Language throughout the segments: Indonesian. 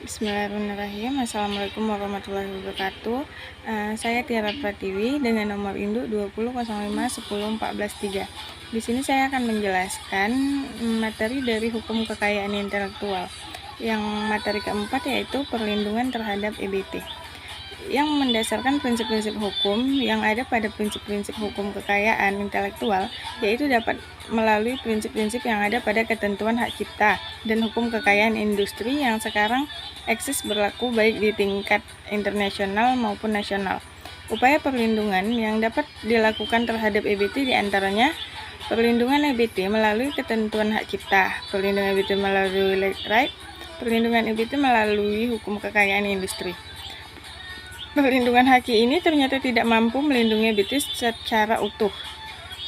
Bismillahirrahmanirrahim. Assalamualaikum warahmatullahi wabarakatuh. Saya Tiara Pratiwi dengan nomor induk 20.05.10.14.3. Di sini saya akan menjelaskan materi dari hukum kekayaan intelektual. Yang materi keempat yaitu perlindungan terhadap EBT, yang mendasarkan prinsip-prinsip hukum yang ada pada prinsip-prinsip hukum kekayaan intelektual, yaitu dapat melalui prinsip-prinsip yang ada pada ketentuan hak cipta dan hukum kekayaan industri yang sekarang eksis berlaku baik di tingkat internasional maupun nasional. Upaya perlindungan yang dapat dilakukan terhadap EBT diantaranya perlindungan EBT melalui ketentuan hak cipta, perlindungan EBT melalui right, perlindungan EBT melalui hukum kekayaan industri. Perlindungan haki ini ternyata tidak mampu melindungi EBT secara utuh.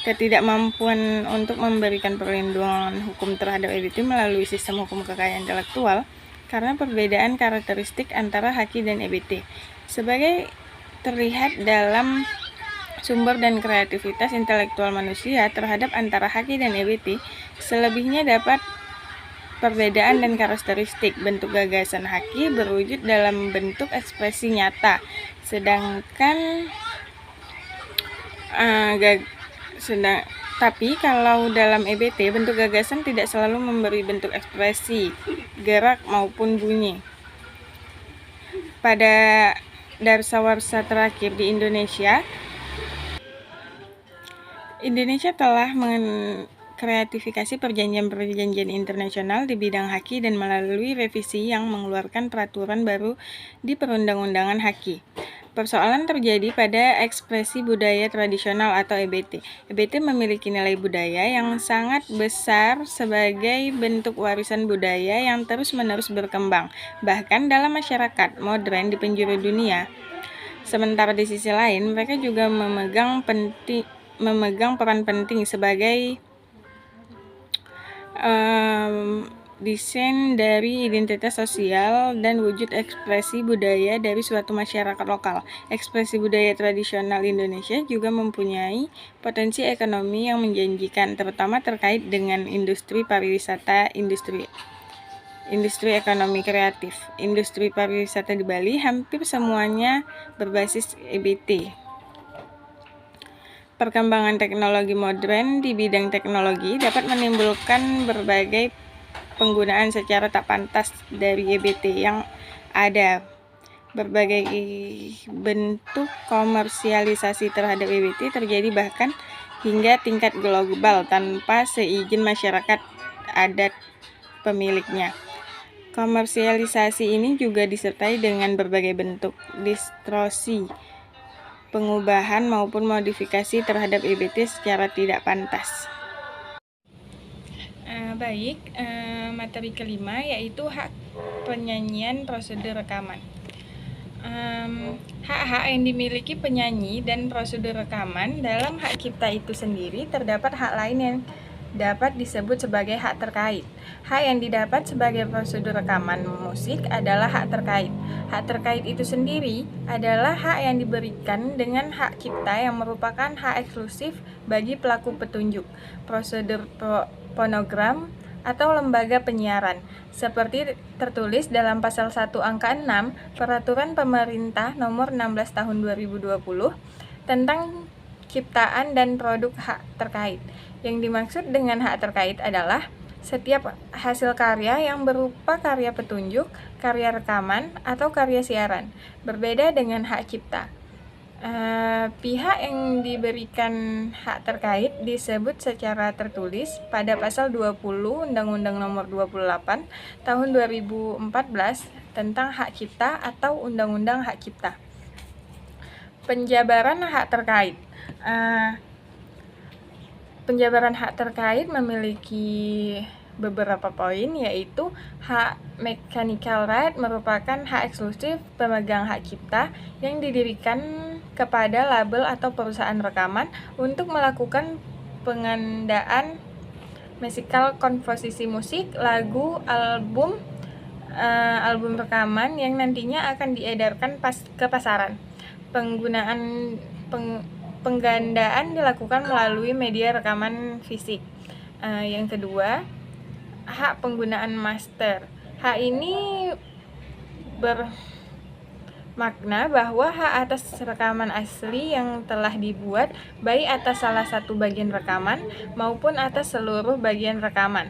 Ketidakmampuan untuk memberikan perlindungan hukum terhadap EBT melalui sistem hukum kekayaan intelektual karena perbedaan karakteristik antara haki dan EBT, sebagai terlihat dalam sumber dan kreativitas intelektual manusia terhadap antara haki dan EBT. Selebihnya dapat perbedaan dan karakteristik bentuk gagasan haki berwujud dalam bentuk ekspresi nyata, sedangkan tapi kalau dalam EBT bentuk gagasan tidak selalu memberi bentuk ekspresi, gerak maupun bunyi. Pada dasawarsa terakhir di Indonesia telah kreatifikasi perjanjian-perjanjian internasional di bidang haki dan melalui revisi yang mengeluarkan peraturan baru di perundang-undangan haki. Persoalan terjadi pada ekspresi budaya tradisional atau EBT. EBT memiliki nilai budaya yang sangat besar sebagai bentuk warisan budaya yang terus-menerus berkembang, bahkan dalam masyarakat modern di penjuru dunia. Sementara di sisi lain, mereka juga memegang peran penting sebagai desain dari identitas sosial dan wujud ekspresi budaya dari suatu masyarakat lokal. Ekspresi budaya tradisional Indonesia juga mempunyai potensi ekonomi yang menjanjikan, terutama terkait dengan industri pariwisata, industri ekonomi kreatif. Industri pariwisata di Bali hampir semuanya berbasis EBT. Perkembangan teknologi modern di bidang teknologi dapat menimbulkan berbagai penggunaan secara tak pantas dari EBT yang ada. Berbagai bentuk komersialisasi terhadap EBT terjadi bahkan hingga tingkat global tanpa seizin masyarakat adat pemiliknya. Komersialisasi ini juga disertai dengan berbagai bentuk distorsi, pengubahan maupun modifikasi terhadap EBT secara tidak pantas. Materi kelima yaitu hak penyanyian prosedur rekaman. Hak-hak yang dimiliki penyanyi dan prosedur rekaman dalam hak cipta itu sendiri terdapat hak lain yang dapat disebut sebagai hak terkait. Hak yang didapat sebagai prosedur rekaman musik adalah hak terkait. Hak terkait itu sendiri adalah hak yang diberikan dengan hak cipta yang merupakan hak eksklusif bagi pelaku petunjuk, prosedur fonogram, atau lembaga penyiaran, seperti tertulis dalam pasal 1 angka 6 Peraturan Pemerintah Nomor 16 Tahun 2020 tentang ciptaan dan produk hak terkait. Yang dimaksud dengan hak terkait adalah setiap hasil karya yang berupa karya petunjuk, karya rekaman, atau karya siaran, berbeda dengan hak cipta. Pihak yang diberikan hak terkait disebut secara tertulis pada pasal 20 Undang-Undang Nomor 28 Tahun 2014 tentang hak cipta atau Undang-Undang Hak Cipta. Penjabaran hak terkait. Penjabaran hak terkait memiliki beberapa poin, yaitu hak mechanical right merupakan hak eksklusif pemegang hak cipta yang didirikan kepada label atau perusahaan rekaman untuk melakukan pengandaan musical komposisi musik, lagu, album rekaman yang nantinya akan diedarkan ke pasaran. Penggandaan dilakukan melalui media rekaman fisik. Yang kedua, hak penggunaan master. Hak ini bermakna bahwa hak atas rekaman asli yang telah dibuat baik atas salah satu bagian rekaman maupun atas seluruh bagian rekaman.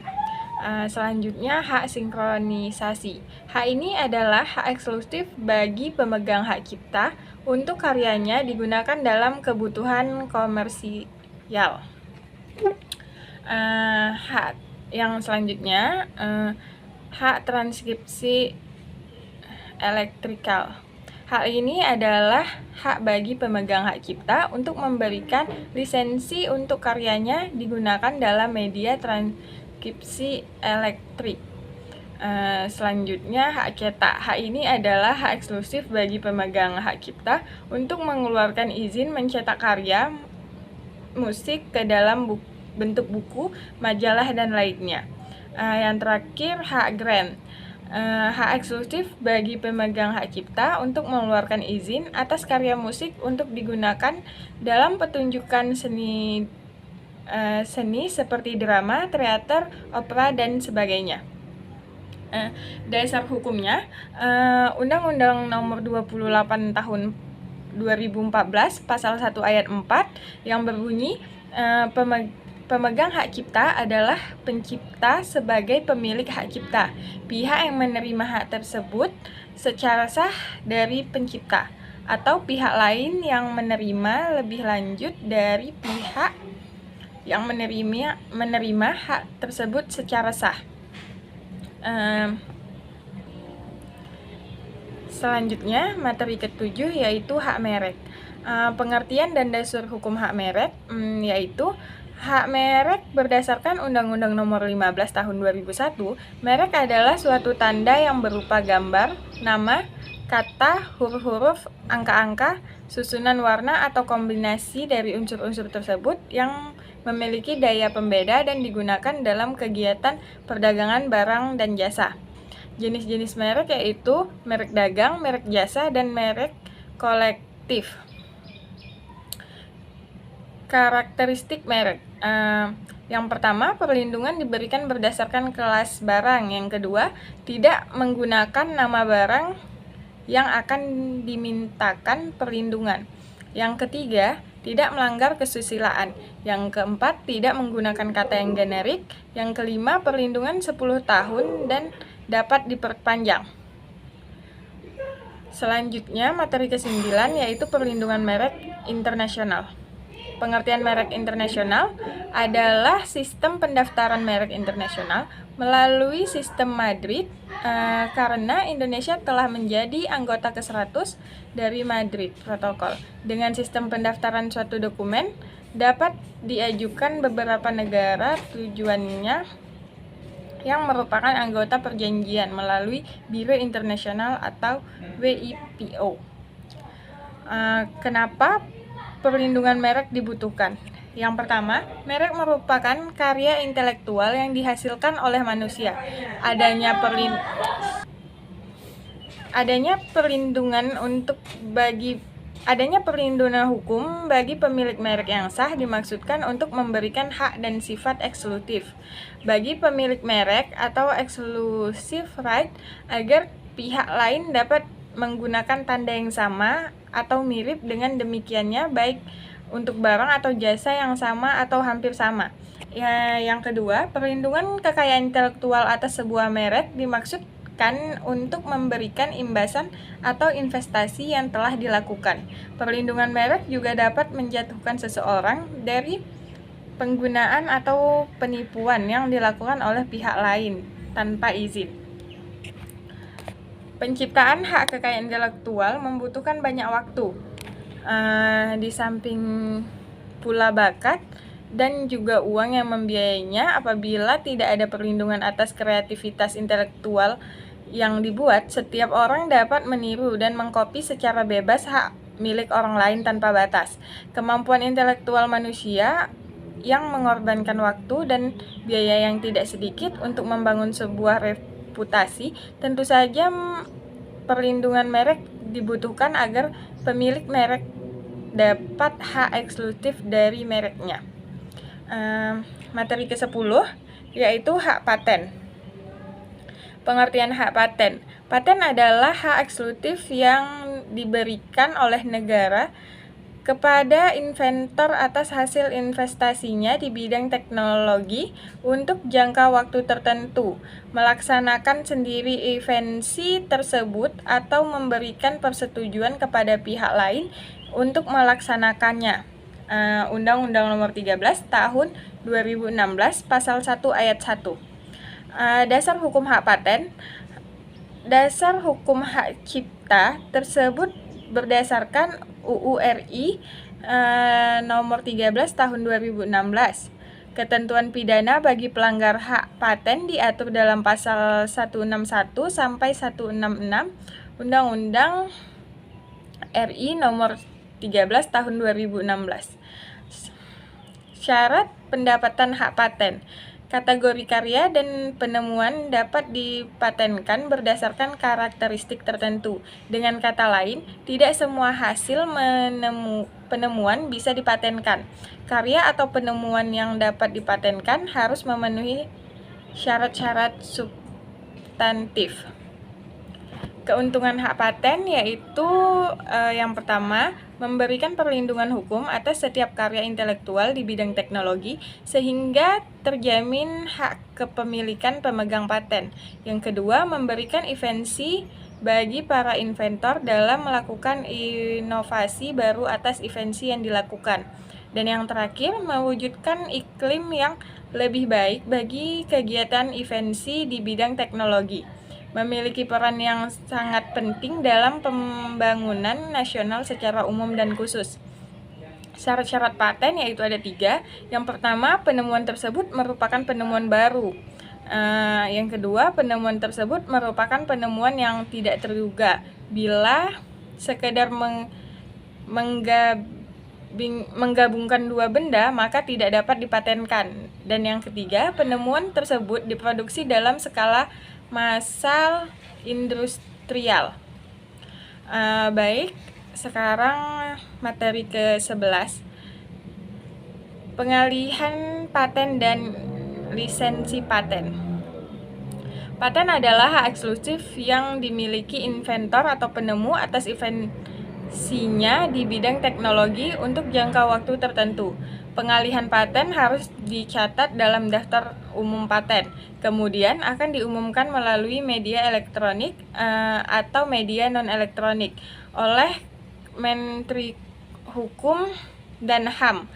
Selanjutnya, hak sinkronisasi. Hak ini adalah hak eksklusif bagi pemegang hak cipta untuk karyanya digunakan dalam kebutuhan komersial. Hak yang selanjutnya, hak transkripsi elektrikal. Hal ini adalah hak bagi pemegang hak cipta untuk memberikan lisensi untuk karyanya digunakan dalam media transkripsi elektrik. Selanjutnya, hak cetak. Hak ini adalah hak eksklusif bagi pemegang hak cipta untuk mengeluarkan izin mencetak karya musik ke dalam bentuk buku, majalah, dan lainnya. Yang terakhir, hak grant. Hak eksklusif bagi pemegang hak cipta untuk mengeluarkan izin atas karya musik untuk digunakan dalam pertunjukan seni seperti drama, teater, opera, dan sebagainya. Dasar hukumnya, Undang-Undang Nomor 28 Tahun 2014 Pasal 1 Ayat 4 yang berbunyi, pemegang hak cipta adalah pencipta sebagai pemilik hak cipta. Pihak yang menerima hak tersebut secara sah dari pencipta atau pihak lain yang menerima lebih lanjut dari pihak yang menerima hak tersebut secara sah. Selanjutnya, materi ke-7 yaitu hak merek. Pengertian dan dasar hukum hak merek yaitu hak merek berdasarkan Undang-Undang Nomor 15 Tahun 2001. Merek adalah suatu tanda yang berupa gambar, nama, kata, huruf-huruf, angka-angka, susunan warna atau kombinasi dari unsur-unsur tersebut yang memiliki daya pembeda dan digunakan dalam kegiatan perdagangan barang dan jasa. Jenis-jenis merek yaitu merek dagang, merek jasa, dan merek kolektif. Karakteristik merek. Yang pertama, perlindungan diberikan berdasarkan kelas barang. Yang kedua, tidak menggunakan nama barang yang akan dimintakan perlindungan. Yang ketiga, tidak melanggar kesusilaan. Yang keempat, tidak menggunakan kata yang generik. Yang kelima, perlindungan 10 tahun dan dapat diperpanjang. Selanjutnya, materi ke-9 yaitu perlindungan merek internasional. Pengertian merek internasional adalah sistem pendaftaran merek internasional melalui sistem Madrid, karena Indonesia telah menjadi anggota ke-100 dari Madrid Protokol. Dengan sistem pendaftaran suatu dokumen dapat diajukan beberapa negara tujuannya yang merupakan anggota perjanjian melalui Biro Internasional atau WIPO. Kenapa perlindungan merek dibutuhkan? Yang pertama, merek merupakan karya intelektual yang dihasilkan oleh manusia. Adanya perlindungan hukum bagi pemilik merek yang sah dimaksudkan untuk memberikan hak dan sifat eksklusif bagi pemilik merek atau exclusive right agar pihak lain dapat menggunakan tanda yang sama atau mirip dengan demikiannya baik untuk barang atau jasa yang sama atau hampir sama. Yang kedua, perlindungan kekayaan intelektual atas sebuah merek dimaksudkan untuk memberikan imbasan atau investasi yang telah dilakukan. Perlindungan merek juga dapat menjatuhkan seseorang dari penggunaan atau penipuan yang dilakukan oleh pihak lain tanpa izin. Penciptaan hak kekayaan intelektual membutuhkan banyak waktu, di samping pula bakat dan juga uang yang membiayainya. Apabila tidak ada perlindungan atas kreativitas intelektual yang dibuat, setiap orang dapat meniru dan mengkopi secara bebas hak milik orang lain tanpa batas. Kemampuan intelektual manusia yang mengorbankan waktu dan biaya yang tidak sedikit untuk membangun sebuah reputasi. Tentu saja perlindungan merek dibutuhkan agar pemilik merek dapat hak eksklusif dari mereknya. Materi ke-10 yaitu hak paten. Pengertian hak paten. Paten adalah hak eksklusif yang diberikan oleh negara kepada inventor atas hasil investasinya di bidang teknologi untuk jangka waktu tertentu, melaksanakan sendiri invensi tersebut atau memberikan persetujuan kepada pihak lain untuk melaksanakannya. Undang-Undang Nomor 13 Tahun 2016 Pasal 1 Ayat 1. Dasar hukum hak paten. Dasar hukum hak cipta tersebut berdasarkan UU RI Nomor 13 Tahun 2016. Ketentuan pidana bagi pelanggar hak paten diatur dalam pasal 161 sampai 166 Undang-Undang RI Nomor 13 Tahun 2016. Syarat pendapatan hak paten. Kategori karya dan penemuan dapat dipatenkan berdasarkan karakteristik tertentu. Dengan kata lain, tidak semua hasil penemuan bisa dipatenkan. Karya atau penemuan yang dapat dipatenkan harus memenuhi syarat-syarat substantif. Keuntungan hak paten yaitu yang pertama, memberikan perlindungan hukum atas setiap karya intelektual di bidang teknologi sehingga terjamin hak kepemilikan pemegang paten. Yang kedua, memberikan invensi bagi para inventor dalam melakukan inovasi baru atas invensi yang dilakukan. Dan yang terakhir, mewujudkan iklim yang lebih baik bagi kegiatan invensi di bidang teknologi. Memiliki peran yang sangat penting dalam pembangunan nasional secara umum dan khusus. Syarat-syarat paten yaitu ada 3. Yang pertama, penemuan tersebut merupakan penemuan baru. Yang kedua, penemuan tersebut merupakan penemuan yang tidak terduga. Bila sekedar menggabungkan dua benda, maka tidak dapat dipatenkan. Dan yang ketiga, penemuan tersebut diproduksi dalam skala massal industrial. Baik, sekarang materi ke-11. Pengalihan paten dan lisensi paten. Paten adalah hak eksklusif yang dimiliki inventor atau penemu atas invensinya di bidang teknologi untuk jangka waktu tertentu. Pengalihan paten harus dicatat dalam daftar umum paten, kemudian akan diumumkan melalui media elektronik atau media non-elektronik oleh Menteri Hukum dan HAM.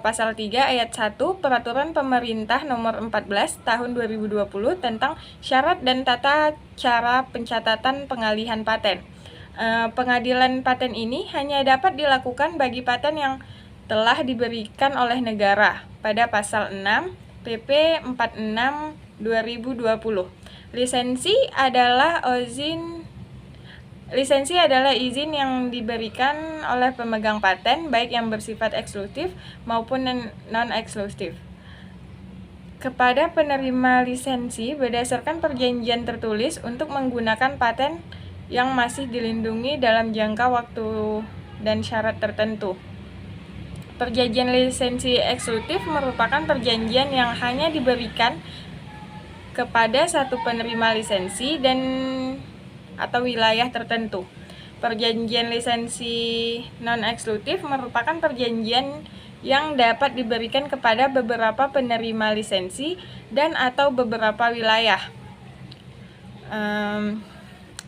Pasal 3 ayat 1 Peraturan Pemerintah Nomor 14 Tahun 2020 tentang syarat dan tata cara pencatatan pengalihan paten. Pengadilan paten ini hanya dapat dilakukan bagi paten yang telah diberikan oleh negara pada pasal 6 PP 46 2020. Lisensi adalah izin yang diberikan oleh pemegang paten baik yang bersifat eksklusif maupun non-eksklusif kepada penerima lisensi berdasarkan perjanjian tertulis untuk menggunakan paten yang masih dilindungi dalam jangka waktu dan syarat tertentu. Perjanjian lisensi eksklusif merupakan perjanjian yang hanya diberikan kepada satu penerima lisensi dan atau wilayah tertentu. Perjanjian lisensi non-eksklusif merupakan perjanjian yang dapat diberikan kepada beberapa penerima lisensi dan atau beberapa wilayah.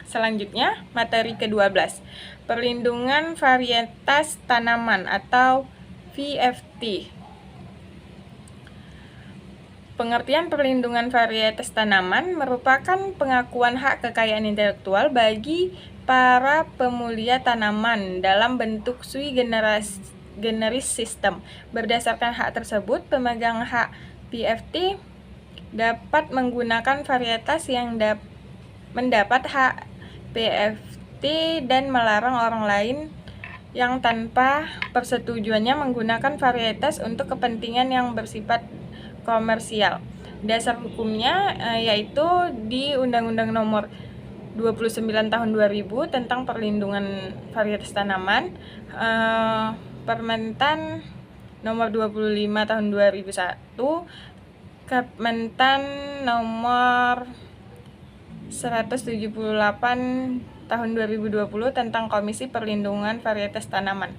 Selanjutnya, materi ke-12. Perlindungan varietas tanaman atau VFT. Pengertian perlindungan varietas tanaman merupakan pengakuan hak kekayaan intelektual bagi para pemulia tanaman dalam bentuk sui generis sistem. Berdasarkan hak tersebut, pemegang hak VFT dapat menggunakan varietas yang mendapat hak VFT dan melarang orang lain yang tanpa persetujuannya menggunakan varietas untuk kepentingan yang bersifat komersial. Dasar hukumnya yaitu di Undang-Undang Nomor 29 Tahun 2000 tentang perlindungan varietas tanaman, Permentan Nomor 25 Tahun 2001, Kementan Nomor 178 tahun 2020 tentang Komisi Perlindungan Varietas Tanaman.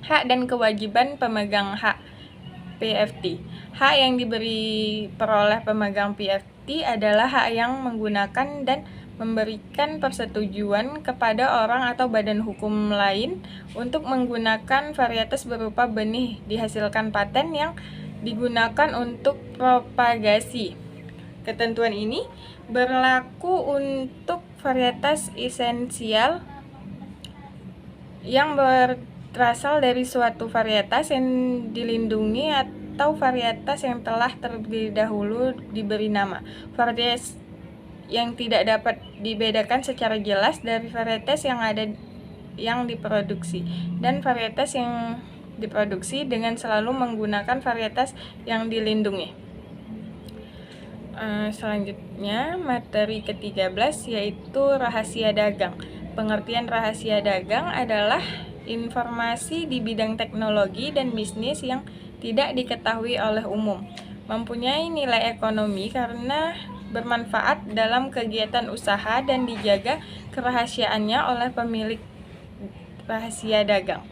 Hak dan kewajiban pemegang hak PFT. Hak yang diberi peroleh pemegang PFT adalah hak yang menggunakan dan memberikan persetujuan kepada orang atau badan hukum lain untuk menggunakan varietas berupa benih dihasilkan paten yang digunakan untuk propagasi. Ketentuan ini berlaku untuk varietas esensial yang berasal dari suatu varietas yang dilindungi atau varietas yang telah terlebih dahulu diberi nama. Varietas yang tidak dapat dibedakan secara jelas dari varietas yang diproduksi, dan varietas yang diproduksi dengan selalu menggunakan varietas yang dilindungi. Selanjutnya, materi ke-13 yaitu rahasia dagang. Pengertian rahasia dagang adalah informasi di bidang teknologi dan bisnis yang tidak diketahui oleh umum, mempunyai nilai ekonomi karena bermanfaat dalam kegiatan usaha dan dijaga kerahasiaannya oleh pemilik rahasia dagang.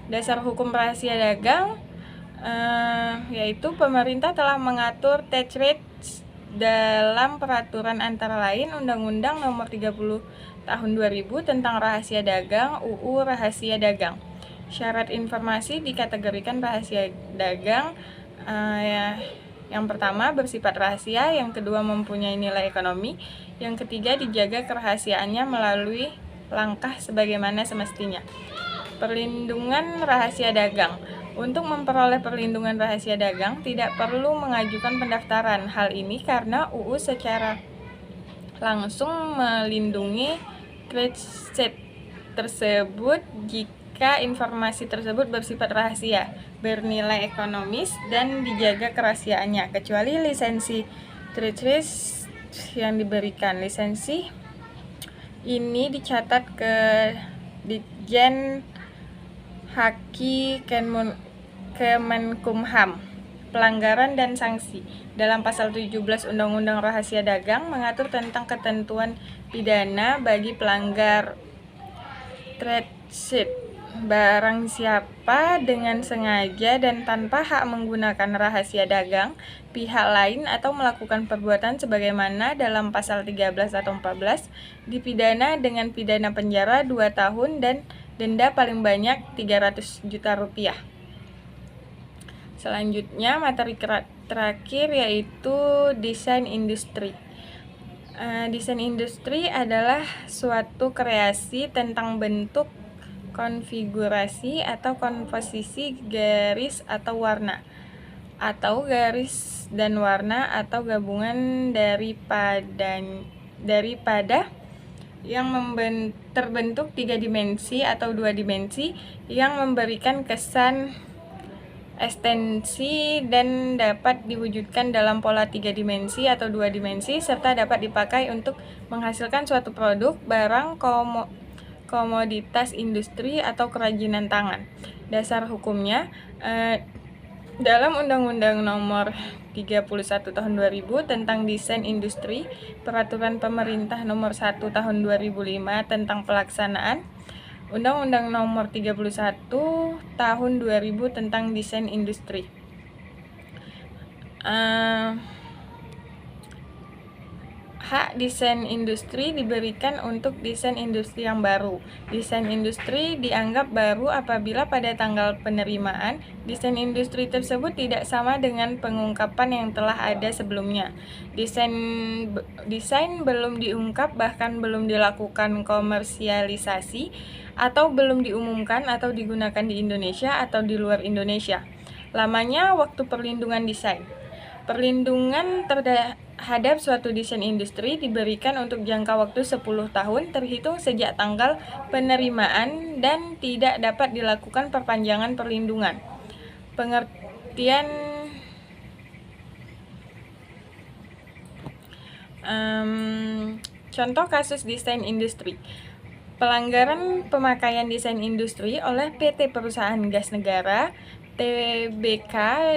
Dasar hukum rahasia dagang yaitu pemerintah telah mengatur tax rates dalam peraturan antara lain Undang-Undang Nomor 30 Tahun 2000 tentang Rahasia Dagang, UU Rahasia Dagang. Syarat informasi dikategorikan rahasia dagang yang pertama bersifat rahasia, yang kedua mempunyai nilai ekonomi, yang ketiga dijaga kerahasiaannya melalui langkah sebagaimana semestinya. Perlindungan rahasia dagang. Untuk memperoleh perlindungan rahasia dagang tidak perlu mengajukan pendaftaran. Hal ini karena UU secara langsung melindungi trade secret tersebut jika informasi tersebut bersifat rahasia, bernilai ekonomis, dan dijaga kerahasiaannya, kecuali lisensi trade secret yang diberikan. Lisensi ini dicatat ke Ditjen Haki Kemenkumham. Pelanggaran dan sanksi. Dalam pasal 17 Undang-Undang Rahasia Dagang mengatur tentang ketentuan pidana bagi pelanggar trade secret. Barang siapa dengan sengaja dan tanpa hak menggunakan rahasia dagang pihak lain atau melakukan perbuatan sebagaimana dalam pasal 13 atau 14 dipidana dengan pidana penjara 2 tahun dan denda paling banyak 300 juta rupiah. Selanjutnya, materi terakhir yaitu desain industri. Desain industri adalah suatu kreasi tentang bentuk, konfigurasi atau komposisi garis atau warna, atau garis dan warna atau gabungan daripada yang terbentuk 3 dimensi atau 2 dimensi yang memberikan kesan ekstensi dan dapat diwujudkan dalam pola 3 dimensi atau 2 dimensi serta dapat dipakai untuk menghasilkan suatu produk, barang, komoditas industri atau kerajinan tangan. Dasar hukumnya dalam Undang-Undang Nomor 31 Tahun 2000 tentang Desain Industri, Peraturan Pemerintah Nomor 1 Tahun 2005 tentang pelaksanaan Undang-Undang Nomor 31 Tahun 2000 tentang Desain Industri. Hak desain industri diberikan untuk desain industri yang baru. Desain industri dianggap baru apabila pada tanggal penerimaan desain industri tersebut tidak sama dengan pengungkapan yang telah ada sebelumnya. Desain belum diungkap bahkan belum dilakukan komersialisasi atau belum diumumkan atau digunakan di Indonesia atau di luar Indonesia. Lamanya waktu perlindungan desain. Perlindungan terhadap suatu desain industri diberikan untuk jangka waktu 10 tahun terhitung sejak tanggal penerimaan dan tidak dapat dilakukan perpanjangan perlindungan. Pengertian contoh kasus desain industri. Pelanggaran pemakaian desain industri oleh PT Perusahaan Gas Negara, TBK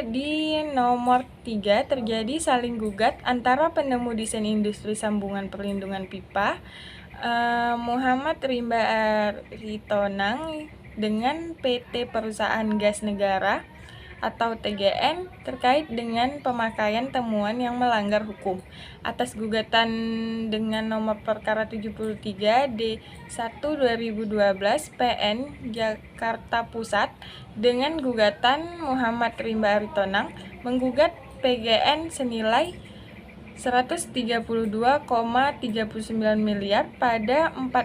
di nomor 3 terjadi saling gugat antara penemu desain industri sambungan perlindungan pipa Muhammad Rimba Aritonang dengan PT Perusahaan Gas Negara atau TGN terkait dengan pemakaian temuan yang melanggar hukum. Atas gugatan dengan nomor perkara 73 D1 2012 PN Jakarta Pusat dengan gugatan Muhammad Rimba Aritonang menggugat PGN senilai 132,39 miliar pada 4